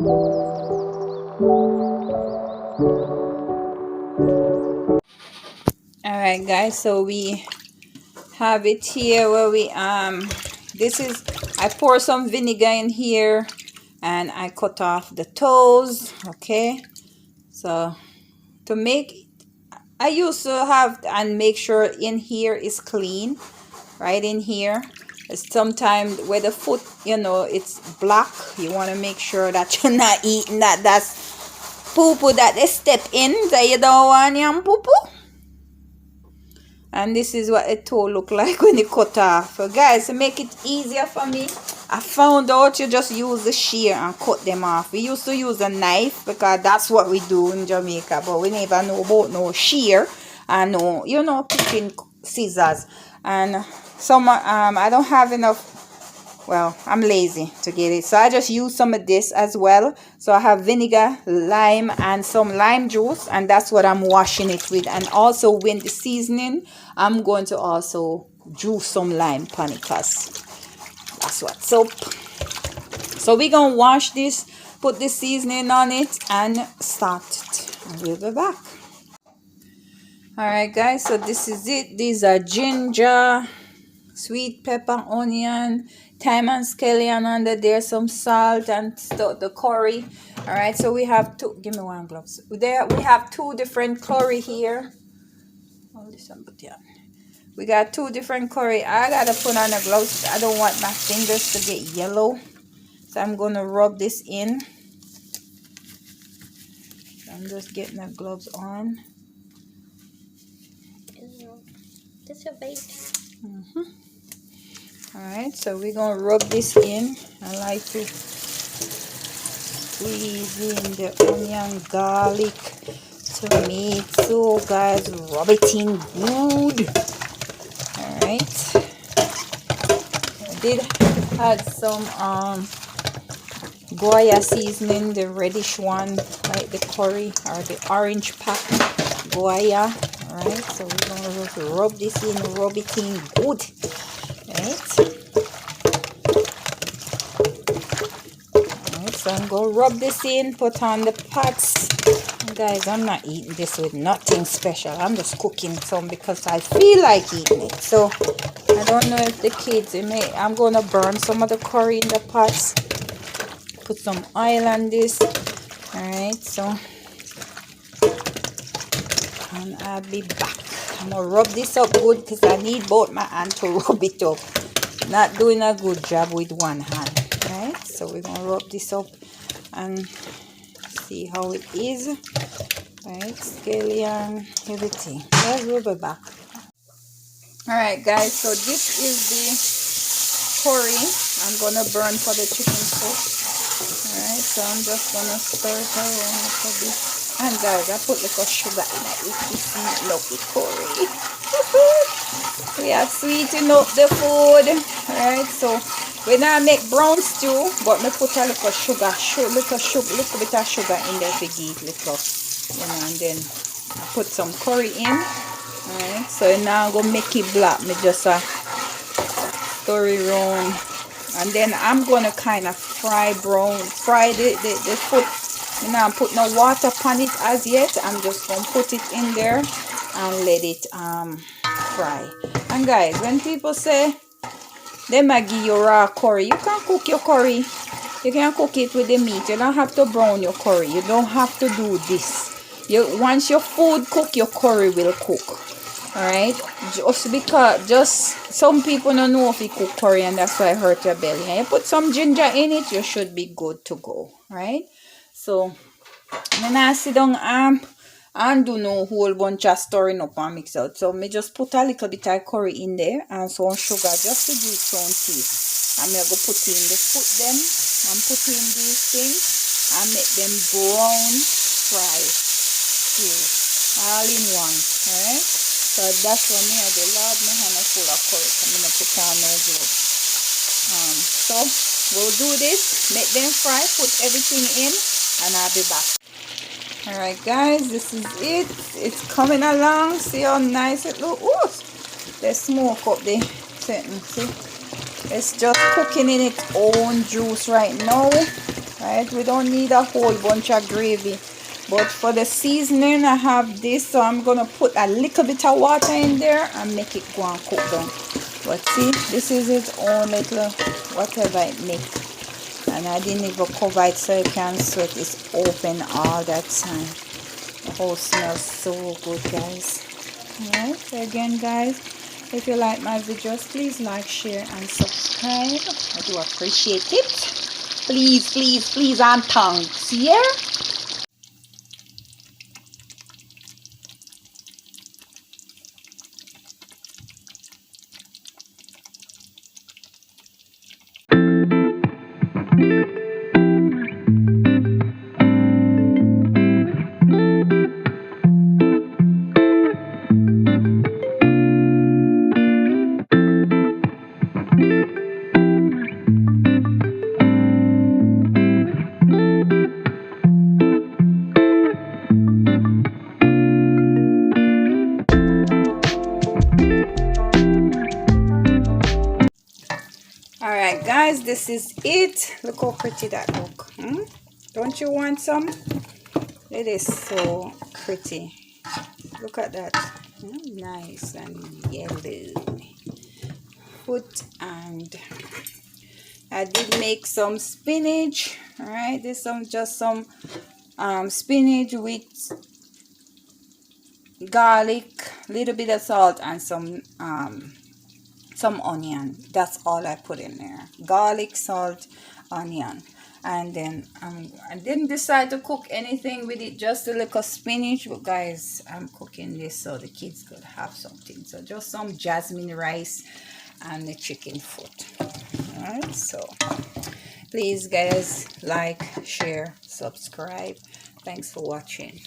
Alright guys, so we have it here where we this is, I pour some vinegar in here and I cut off the toes. Okay, so to make, I used to have and make sure in here is clean, right in here. Sometimes where the foot, you know, it's black, you want to make sure that you're not eating that's poo poo that they step in, that you don't want yam poo poo. And this is what the toe look like when you cut off. So guys, to make it easier for me, I found out you just use the shear and cut them off. We used to use a knife because that's what we do in Jamaica, but we never know about no shear and no, you know, cooking scissors. And some I don't have enough. Well, I'm lazy to get it, so I just use some of this as well. So I have vinegar, lime, and some lime juice, and that's what I'm washing it with. And also with the seasoning, I'm going to also juice some lime on it, cause that's what soap. So we're gonna wash this, put the seasoning on it, and start it. And we'll be back. Alright guys, so this is it. These are ginger, sweet pepper, onion, thyme and scallion under there, some salt and the curry. All right, so we have two. Give me one gloves. There we have two different curry here. Oh, this one, but yeah, we got two different curry. I gotta put on the gloves. I don't want my fingers to get yellow, so I'm gonna rub this in. I'm just getting the gloves on. This a bait. Alright, so we're gonna rub this in. I like to squeeze in the onion, garlic, tomato, guys. Rub it in good. Alright, I did add some Goya seasoning, the reddish one, like the curry or the orange pack Goya. Alright, so we're gonna just rub this in, rub it in good. Alright, so I'm gonna rub this in, put on the pots. Guys, I'm not eating this with nothing special. I'm just cooking some because I feel like eating it. So I don't know if the kids, I'm gonna burn some of the curry in the pots. Put some oil on this. Alright, so and I'll be back. I'm gonna rub this up good because I need both my hands to rub it up. Not doing a good job with one hand. Right, so we're gonna rub this up and see how it is. Right, scallion, everything. Let's rub it back. Alright guys, so this is the curry I'm gonna burn for the chicken soup. Alright, so I'm just gonna stir it around a bit. And guys, I put little sugar in it. It's sweet, lovely curry. We are sweetening up the food. Alright, so we now make brown stew, but me put a little sugar, little bit of sugar in there to give little, you know, and then I put some curry in. Alright, so now I'm gonna make it black. Me just stir it around, and then I'm gonna kind of fry the foot. You know, I'm putting no water upon it as yet. I'm just gonna put it in there and let it fry. And guys, when people say they might give you raw curry, you can cook your curry. You can cook it with the meat. You don't have to brown your curry. You don't have to do this. Once your food cook, your curry will cook. Alright, just some people don't know if you cook curry, and that's why it hurt your belly. And you put some ginger in it, you should be good to go. Right? So when I sit down and do no whole bunch of stirring up and mix out. So me just put a little bit of curry in there and some sugar just to give some taste. And me go put in the foot them and put in these things and make them brown fry too, all in one. Alright, so that's what me I do. Lord, my hand is full of curry, so I'm gonna put on no gloves. So we'll do this, make them fry, put everything in, and I'll be back. Alright guys, this is it. It's coming along. See how nice it looks. Ooh, the smoke up the setting. See, it's just cooking in its own juice right now. right? We don't need a whole bunch of gravy. But for the seasoning, I have this, so I'm gonna put a little bit of water in there and make it go and cook down. But see, this is its own little whatever it makes. And I didn't even cover it so you can sweat. It's open all that time. The whole smells so good, guys. Alright, so again, guys, if you like my videos, please like, share, and subscribe. I do appreciate it. Please, please, please, and thanks, yeah? Alright, guys, this is it. Look how pretty that look. Don't you want some? It is so pretty. Look at that. Nice and yellow. Foot, and I did make some spinach. Alright, there's just some spinach with garlic, little bit of salt, and some onion. That's all I put in there. Garlic, salt, onion. And then I didn't decide to cook anything with it, just a little spinach. But guys, I'm cooking this so the kids could have something. So just some jasmine rice and the chicken foot. Alright, so please guys, like, share, subscribe. Thanks for watching.